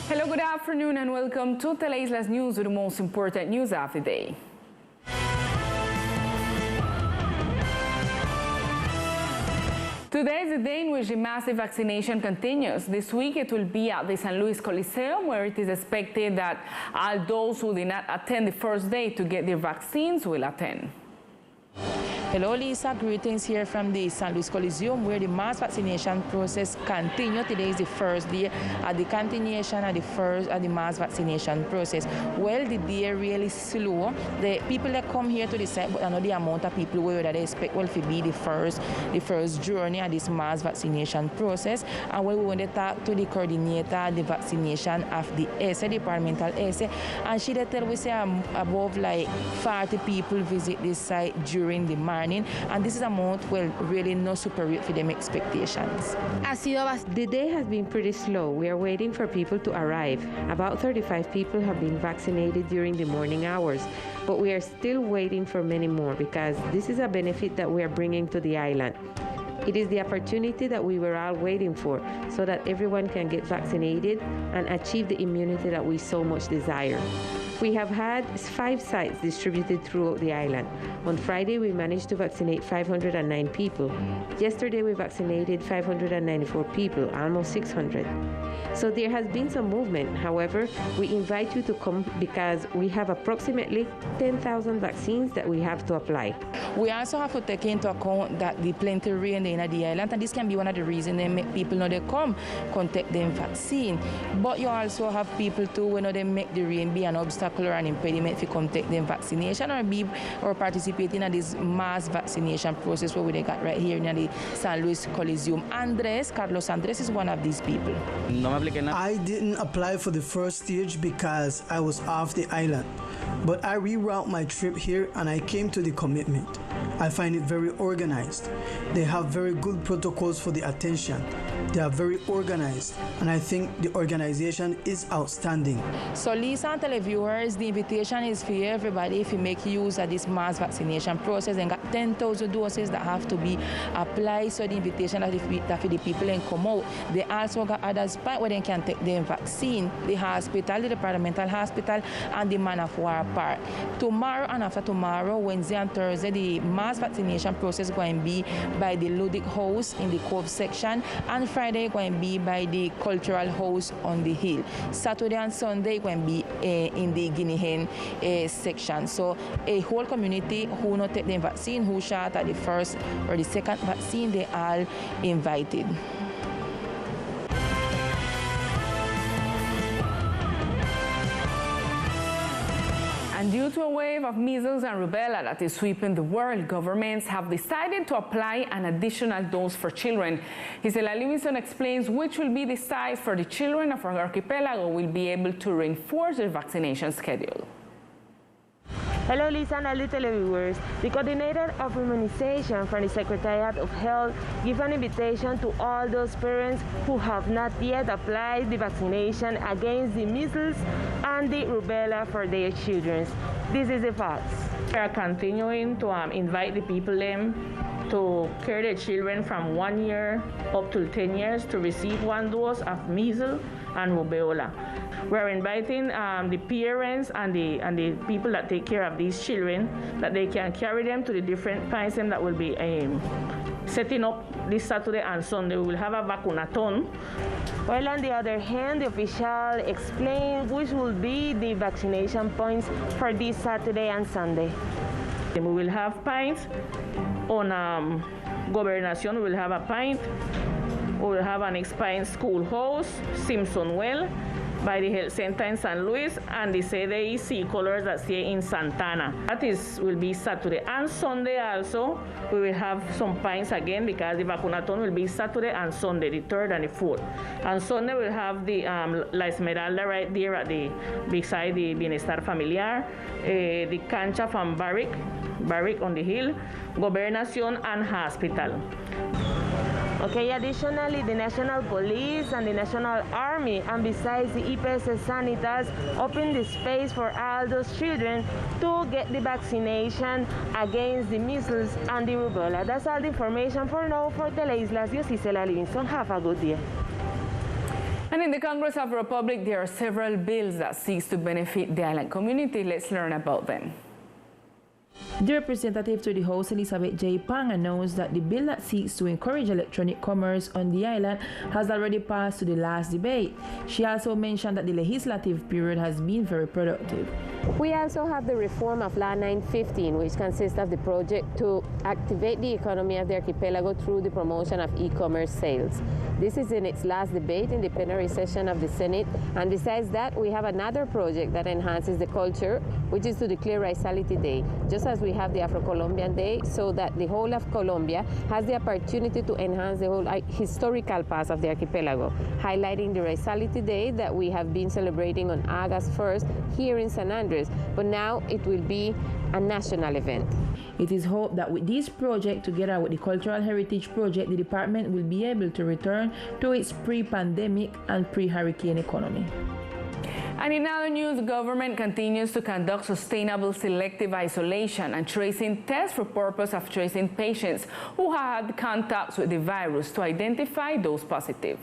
Hello, good afternoon, and welcome to Teleislas News with the most important news of the day. Today is the day in which the massive vaccination continues. This week it will be at the St. Louis Coliseum, where it is expected that all those who did not attend the first day to get their vaccines will attend. Hello, Lisa. Greetings here from the St. Louis Coliseum, where the mass vaccination process continues. Today is the first day at the continuation of the mass vaccination process. Well, the day really slow. The people that come here to the site, but I know the amount of people where they expect will be the first journey of this mass vaccination process. And when we want to talk to the coordinator of the vaccination of the essay, departmental essay, and she tell we say above like 40 people visit this site during the morning. And this is a amount, well, really no superior for them expectations. The day has been pretty slow. We are waiting for people to arrive. About 35 people have been vaccinated during the morning hours, but we are still waiting for many more because this is a benefit that we are bringing to the island. It is the opportunity that we were all waiting for so that everyone can get vaccinated and achieve the immunity that we so much desire. We have had 5 sites distributed throughout the island. On Friday, we managed to vaccinate 509 people. Yesterday, we vaccinated 594 people, almost 600. So there has been some movement. However, we invite you to come because we have approximately 10,000 vaccines that we have to apply. We also have to take into account that the plenty rain in the island, and this can be one of the reasons they make people know they come take them vaccine. But you also have people too, when they make the rain be an obstacle or an impediment to come take them vaccination or participate in this mass vaccination process where they got right here in the St. Louis Coliseum. Carlos Andres is one of these people. I didn't apply for the first stage because I was off the island, but I reroute my trip here and I came to the commitment. I find it very organized. They have very good protocols for the attention. They are very organized, and I think the organization is outstanding. So Lisa and televiewers, the invitation is for everybody if you make use of this mass vaccination process and got 10,000 doses that have to be applied. So the invitation that for the people can come out. They also got other spots where they can take their vaccine. The hospital, the departmental hospital, and the Man of War Park. Tomorrow and after tomorrow, Wednesday and Thursday, the mass vaccination process is going to be by the Ludic House in the Cove section, and Friday going to be by the Cultural House on the Hill. Saturday and Sunday going to be in the Guinea Hen section. So a whole community who not take the vaccine, who shot at the first or the second vaccine, they are invited. And due to a wave of measles and rubella that is sweeping the world, governments have decided to apply an additional dose for children. Gisela Livingston explains which will be the size for the children of our archipelago will be able to reinforce their vaccination schedule. Hello, Lisa and all the televiewers. The coordinator of immunization from the Secretariat of Health gives an invitation to all those parents who have not yet applied the vaccination against the measles and the rubella for their children. This is the facts. We are continuing to invite the people to carry their children from 1 year up to 10 years to receive 1 dose of measles and rubella. We're inviting the parents and the people that take care of these children, that they can carry them to the different points that will be setting up this Saturday and Sunday. We will have a vacunathon. While on the other hand, the official explained which will be the vaccination points for this Saturday and Sunday. We will have pints on Gobernación. We will have a pint. We will have an Pine Schoolhouse, Simpson Well, by the health center in St. Louis, and the CDC colors that stay in Santana. That will be Saturday and Sunday also. We will have some pints again because the vacunathon will be Saturday and Sunday, the 3rd and the 4th. And Sunday we'll have the La Esmeralda right there at beside the Bienestar Familiar, the Cancha from Barrick on the Hill, Gobernación and Hospital. Okay, additionally, the National Police and the National Army, and besides the SSITT, open the space for all those children to get the vaccination against the measles and the rubella. That's all the information for now for Teleislas. Gisela Livingston. Have a good day. And in the Congress of the Republic, there are several bills that seek to benefit the island community. Let's learn about them. The representative to the House, Elizabeth J. Pang, announced that the bill that seeks to encourage electronic commerce on the island has already passed to the last debate. She also mentioned that the legislative period has been very productive. We also have the reform of Law 915, which consists of the project to activate the economy of the archipelago through the promotion of e-commerce sales. This is in its last debate in the plenary session of the Senate, and besides that, we have another project that enhances the culture, which is to declare Raisality Day, just as we have the Afro-Colombian Day, so that the whole of Colombia has the opportunity to enhance the whole historical past of the archipelago, highlighting the Raisality Day that we have been celebrating on August 1st here in San Andres, but now it will be a national event. It is hoped that with this project, together with the Cultural Heritage Project, the department will be able to return to its pre-pandemic and pre-hurricane economy. And in other news, the government continues to conduct sustainable selective isolation and tracing tests for purpose of tracing patients who had contacts with the virus to identify those positive.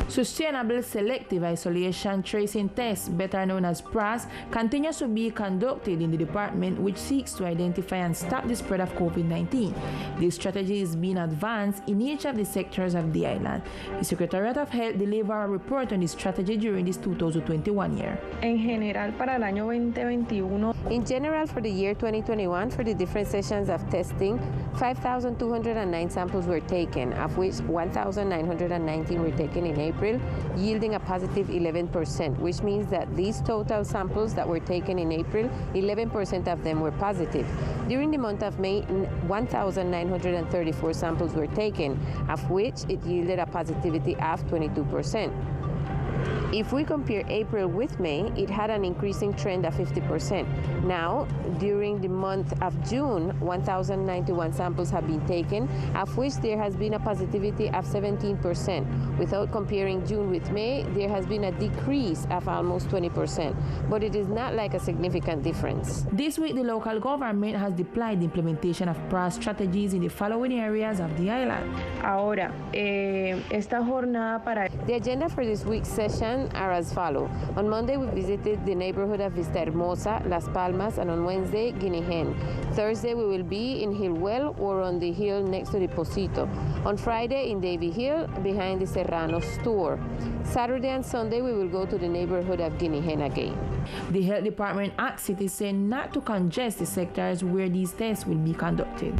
Sustainable selective isolation tracing tests, better known as PRAS, continues to be conducted in the department, which seeks to identify and stop the spread of COVID-19. This strategy is being advanced in each of the sectors of the island. The Secretariat of Health delivered a report on this strategy during this 2021 year. En general, para el año 2021. In general, for the year 2021, for the different sessions of testing, 5,209 samples were taken, of which 1,919 were taken in April, yielding a positive 11%, which means that these total samples that were taken in April, 11% of them were positive. During the month of May, 1,934 samples were taken, of which it yielded a positivity of 22%. If we compare April with May, it had an increasing trend of 50%. Now, during the month of June, 1,091 samples have been taken, of which there has been a positivity of 17%. Without comparing June with May, there has been a decrease of almost 20%, but it is not like a significant difference. This week, the local government has deployed the implementation of PRAS strategies in the following areas of the island. Ahora, esta jornada para... The agenda for this week's session are as follows. On Monday, we visited the neighborhood of Vista Hermosa, Las Palmas, and on Wednesday, Guinea Hen. Thursday, we will be in Hillwell or on the hill next to the Posito. On Friday, in Davy Hill, behind the Serrano store. Saturday and Sunday, we will go to the neighborhood of Guinea Hen again. The Health Department asked citizens not to congest the sectors where these tests will be conducted.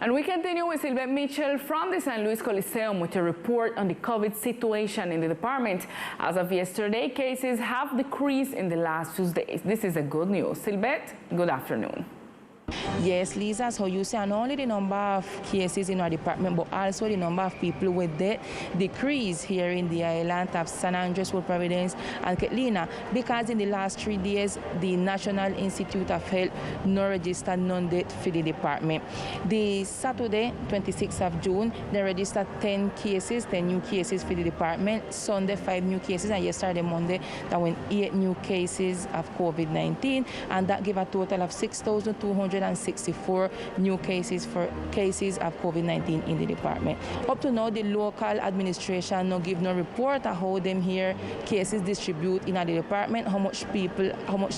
And we continue with Sylvette Mitchell from the San Luis Coliseum with a report on the COVID situation in the department. As of yesterday, cases have decreased in the last few days. This is a good news. Sylvette, good afternoon. Yes, Lisa, so you see, not only the number of cases in our department, but also the number of people with death decrease here in the island of San Andres, Fort Providence, and Catalina, because in the last 3 days, the National Institute of Health no registered none death for the department. The Saturday, 26th of June, they registered 10 new cases for the department. Sunday, 5 new cases, and yesterday, Monday, that went 8 new cases of COVID-19, and that gave a total of 6,264 new cases of COVID-19 in the department. Up to now, the local administration no give no report of how them here cases distribute in the department, how much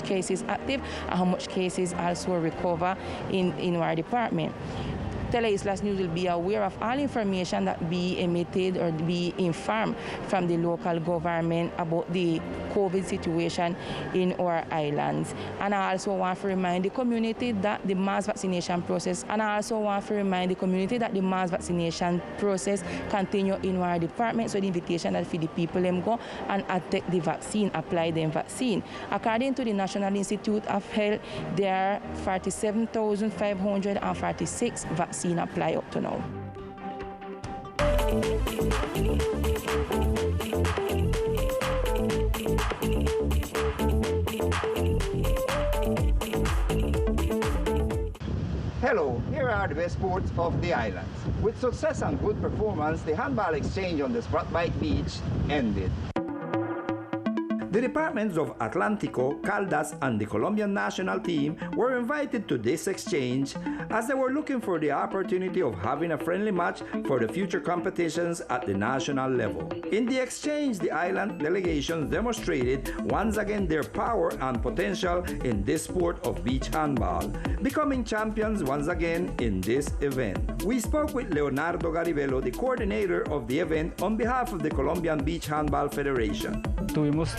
cases active, and how much cases also recover in our department. Teleislas News will be aware of all information that be emitted or be informed from the local government about the COVID situation in our islands. And I also want to remind the community that the mass vaccination process, continue in our department. So the invitation that for the people them go and take the vaccine, apply the vaccine. According to the National Institute of Health, there are 47,546 vaccines apply up to now. Hello, here are the best sports of the islands. With success and good performance, the handball exchange on the Spotlight Beach ended. The departments of Atlántico, Caldas, and the Colombian national team were invited to this exchange as they were looking for the opportunity of having a friendly match for the future competitions at the national level. In the exchange, the island delegations demonstrated once again their power and potential in this sport of beach handball, becoming champions once again in this event. We spoke with Leonardo Garibello, the coordinator of the event, on behalf of the Colombian Beach Handball Federation. Tuvimos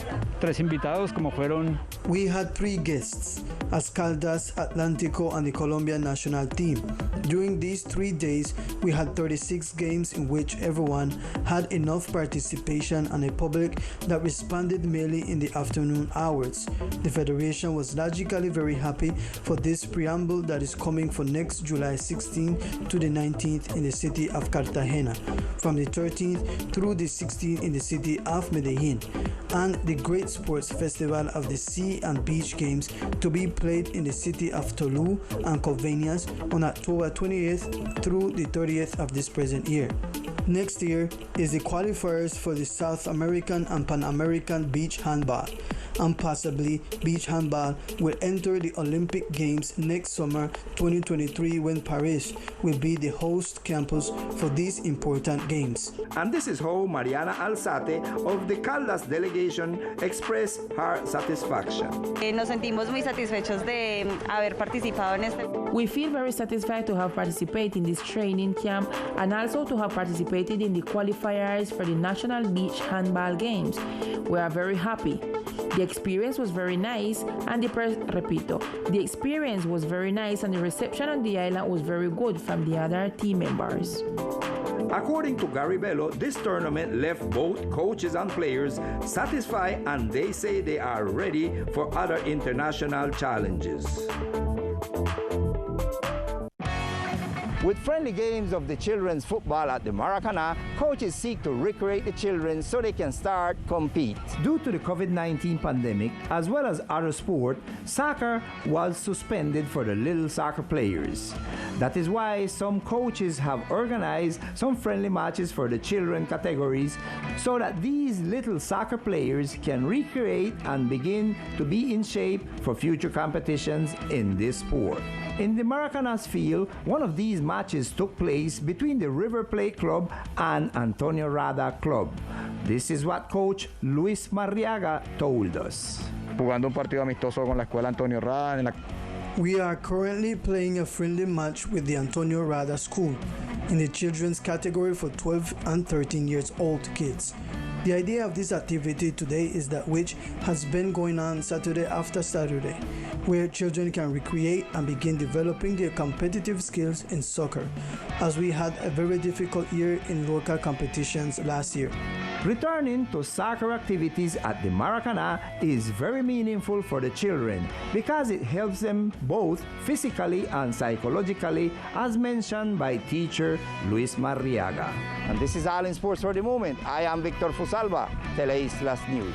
3 invitados, como fueron. We had 3 guests, as Caldas, Atlántico, and the Colombian national team. During these 3 days, we had 36 games in which everyone had enough participation and a public that responded merely in the afternoon hours. The Federation was logically very happy for this preamble that is coming for next July 16th to the 19th in the city of Cartagena, from the 13th through the 16th in the city of Medellin, and the Great Sports Festival of the Sea and Beach Games to be played in the city of Tolu and Convenias on October 28th through the 30th of this present year. Next year is the qualifiers for the South American and Pan American beach handball, and possibly beach handball will enter the Olympic Games next summer 2023 when Paris will be the host campus for these important games. And this is how Mariana Alzate of the Caldas delegation expressed her satisfaction. Nos sentimos muy satisfechos de haber participado en este. We feel very satisfied to have participated in this training camp and also to have participated in the qualifiers for the National Beach Handball Games. We are very happy. The experience was very nice and the experience was very nice and the reception on the island was very good from the other team members. According to Garibello, this tournament left both coaches and players satisfied, and they say they are ready for other international challenges. With friendly games of the children's football at the Maracana, coaches seek to recreate the children so they can start compete. Due to the COVID-19 pandemic, as well as other sport, soccer was suspended for the little soccer players. That is why some coaches have organized some friendly matches for the children categories so that these little soccer players can recreate and begin to be in shape for future competitions in this sport. In the Maracana's field, one of these matches took place between the River Plate Club and Antonio Rada Club. This is what coach Luis Marriaga told us. Jugando un partido amistoso con la escuela Antonio Rada. We are currently playing a friendly match with the Antonio Rada School in the children's category for 12 and 13 years old kids. The idea of this activity today is that which has been going on Saturday after Saturday, where children can recreate and begin developing their competitive skills in soccer, as we had a very difficult year in local competitions last year. Returning to soccer activities at the Maracana is very meaningful for the children because it helps them both physically and psychologically, as mentioned by teacher Luis Marriaga. And this is all in sports for the moment. I am Victor Fusalva, Teleislas News.